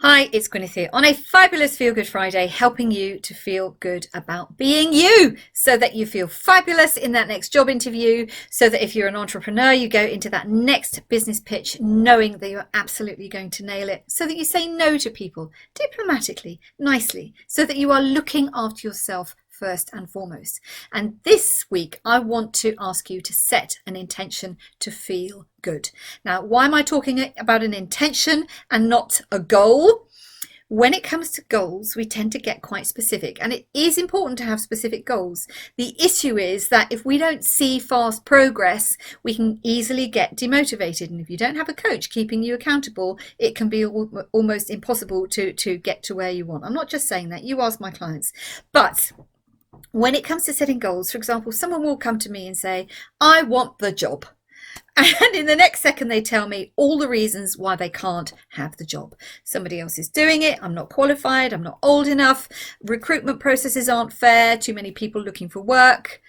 Hi, it's Gwyneth here on a fabulous Feel Good Friday, helping you to feel good about being you so that you feel fabulous in that next job interview, so that if you're an entrepreneur, you go into that next business pitch knowing that you're absolutely going to nail it, so that you say no to people diplomatically, nicely, so that you are looking after yourself first and foremost. And this week, I want to ask you to set an intention to feel good. Now, why am I talking about an intention and not a goal? When it comes to goals, we tend to get quite specific, and it is important to have specific goals. The issue is that if we don't see fast progress, we can easily get demotivated. And if you don't have a coach keeping you accountable, it can be almost impossible to get to where you want. I'm not just saying that. You ask my clients. But when it comes to setting goals, for example, someone will come to me and say, I want the job. And in the next second, they tell me all the reasons why they can't have the job. Somebody else is doing it. I'm not qualified. I'm not old enough. Recruitment processes aren't fair. Too many people looking for work.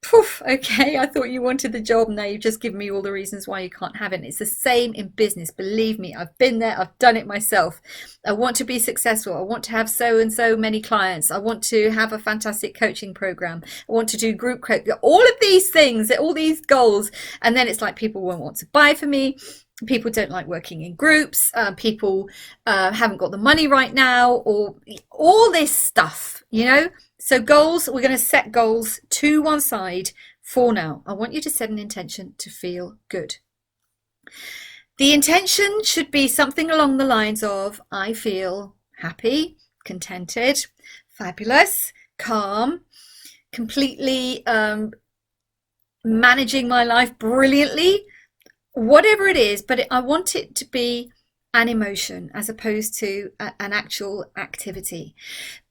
Poof, okay, I thought you wanted the job. Now you've just given me all the reasons why you can't have it. And it's the same in business. Believe me, I've been there. I've done it myself. I want to be successful. I want to have so and so many clients. I want to have a fantastic coaching program. I want to do group coaching. All of these things, all these goals. And then it's like people won't want to buy for me. People don't like working in groups. People haven't got the money right now, or all this stuff, you know. So goals, we're going to set goals to one side for now. I want you to set an intention to feel good. The intention should be something along the lines of, I feel happy, contented, fabulous, calm, completely managing my life brilliantly, whatever it is, but I want it to be an emotion as opposed to an actual activity.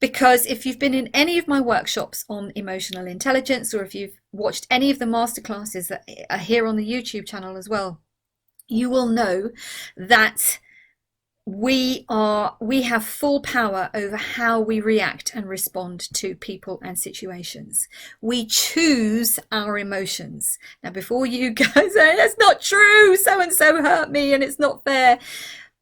Because if you've been in any of my workshops on emotional intelligence, or if you've watched any of the masterclasses that are here on the YouTube channel as well, you will know that we have full power over how we react and respond to people and situations. We choose our emotions. Now, before you go say, that's not true, so and so hurt me and it's not fair,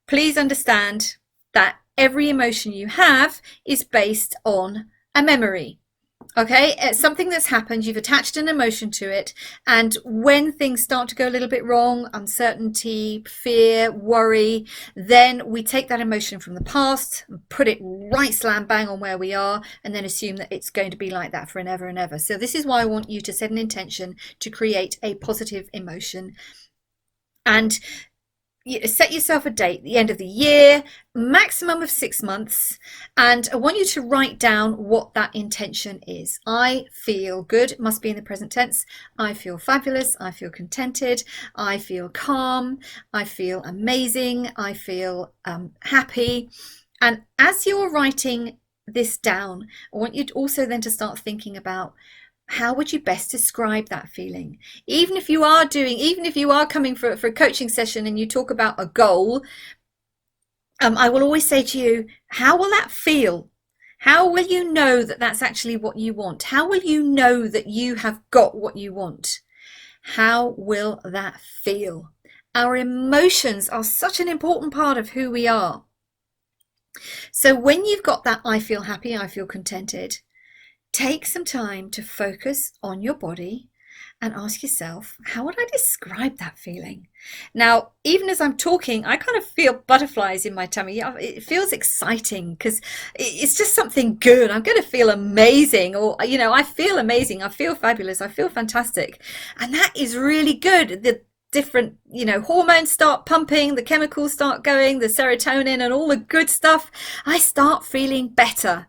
please understand that every emotion you have is based on a memory. Okay, it's something that's happened, you've attached an emotion to it, and when things start to go a little bit wrong, uncertainty, fear, worry, then we take that emotion from the past and put it right slam bang on where we are, and then assume that it's going to be like that forever and ever. So this is why I want you to set an intention to create a positive emotion, and set yourself a date, the end of the year, maximum of 6 months, and I want you to write down what that intention is. I feel good, must be in the present tense. I feel fabulous, I feel contented, I feel calm, I feel amazing, I feel happy. And as you're writing this down, I want you to also then to start thinking about, how would you best describe that feeling? Even if you are coming for a coaching session and you talk about a goal, I will always say to you, how will that feel? How will you know that that's actually what you want? How will you know that you have got what you want? How will that feel? Our emotions are such an important part of who we are. So when you've got that, I feel happy, I feel contented, take some time to focus on your body and ask yourself, how would I describe that feeling? Now, even as I'm talking, I kind of feel butterflies in my tummy. It feels exciting because it's just something good. I'm going to feel amazing, or, you know, I feel amazing. I feel fabulous. I feel fantastic. And that is really good. The different, you know, hormones start pumping, the chemicals start going, the serotonin and all the good stuff. I start feeling better.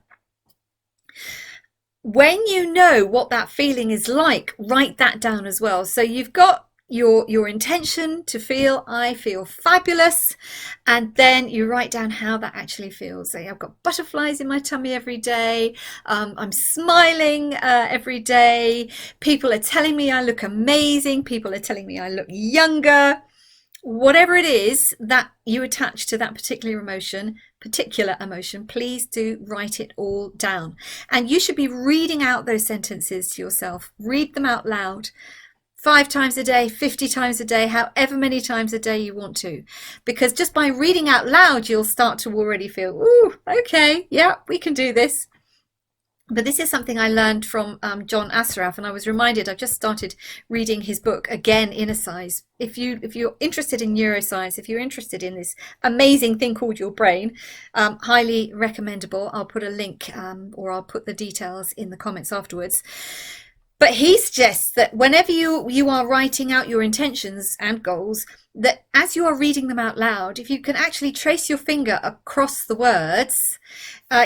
When you know what that feeling is like, write that down as well. So you've got your intention to feel, I feel fabulous, and then you write down how that actually feels. So I've got butterflies in my tummy every day. I'm smiling every day. People are telling me I look amazing. People are telling me I look younger. Whatever it is that you attach to that particular emotion, please do write it all down. And you should be reading out those sentences to yourself. Read them out loud. 5 times a day, 50 times a day, however many times a day you want to. Because just by reading out loud, you'll start to already feel, ooh, okay, yeah, we can do this. But this is something I learned from John Assaraf, and I was reminded, I've just started reading his book again, Innercise. If you're interested in neuroscience, if you're interested in this amazing thing called your brain, highly recommendable. I'll put a link or I'll put the details in the comments afterwards. But he suggests that whenever you are writing out your intentions and goals, that as you are reading them out loud, if you can actually trace your finger across the words,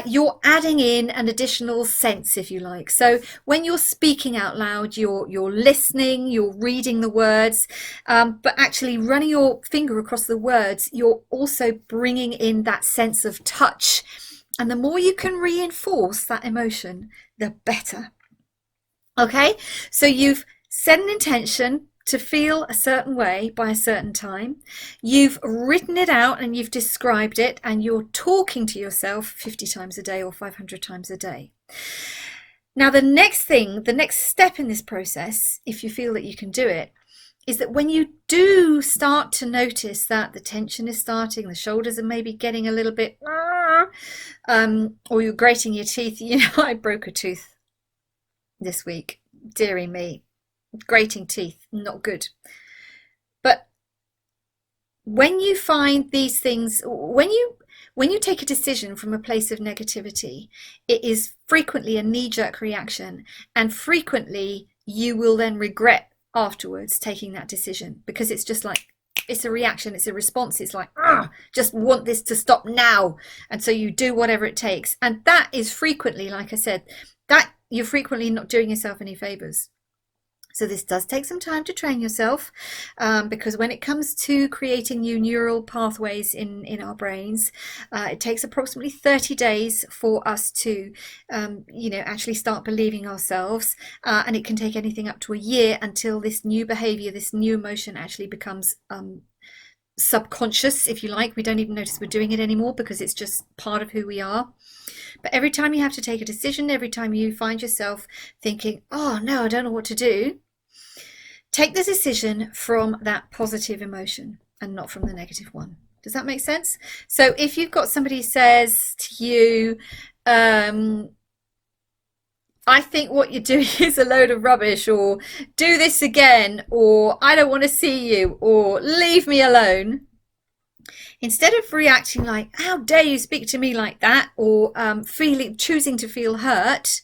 you're adding in an additional sense, if you like. So when you're speaking out loud, you're listening, you're reading the words, but actually running your finger across the words, you're also bringing in that sense of touch. And the more you can reinforce that emotion, the better. Okay, so you've set an intention to feel a certain way by a certain time. You've written it out and you've described it, and you're talking to yourself 50 times a day or 500 times a day. Now, the next step in this process, if you feel that you can do it, is that when you do start to notice that the tension is starting, the shoulders are maybe getting a little bit, or you're grating your teeth. You know, I broke a tooth this week, dearie me, grating teeth, not good. But when you find these things, when you take a decision from a place of negativity, it is frequently a knee-jerk reaction, and frequently you will then regret afterwards taking that decision, because it's just like, it's a reaction, it's a response. It's like, just want this to stop now, and so you do whatever it takes. And that is frequently, like I said, that you're frequently not doing yourself any favors. So this does take some time to train yourself, because when it comes to creating new neural pathways in our brains, it takes approximately 30 days for us to, actually start believing ourselves. And it can take anything up to a year until this new behavior, this new emotion actually becomes subconscious, if you like. We don't even notice we're doing it anymore because it's just part of who we are. But every time you have to take a decision, every time you find yourself thinking, oh no, I don't know what to do, take the decision from that positive emotion and not from the negative one. Does that make sense? So if you've got somebody who says to you, I think what you're doing is a load of rubbish, or do this again, or I don't want to see you, or leave me alone, instead of reacting like, how dare you speak to me like that, or choosing to feel hurt,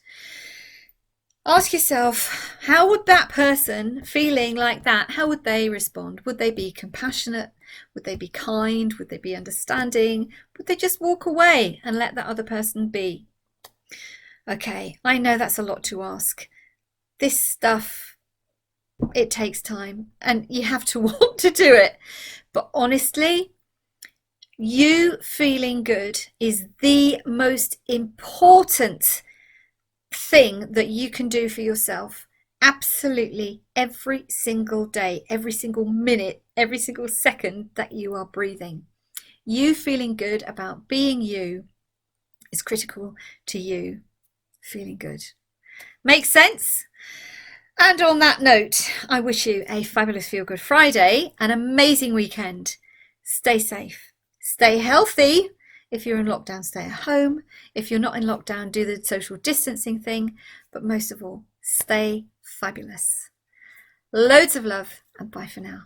ask yourself, how would that person feeling like that, how would they respond? Would they be compassionate? Would they be kind? Would they be understanding? Would they just walk away and let that other person be? Okay, I know that's a lot to ask. This stuff, it takes time, and you have to want to do it. But honestly, you feeling good is the most important thing that you can do for yourself. Absolutely every single day, every single minute, every single second that you are breathing. You feeling good about being you is critical to you feeling good. Makes sense? And on that note, I wish you a fabulous Feel Good Friday, an amazing weekend. Stay safe. Stay healthy. If you're in lockdown, stay at home. If you're not in lockdown, do the social distancing thing. But most of all, stay fabulous. Loads of love, and bye for now.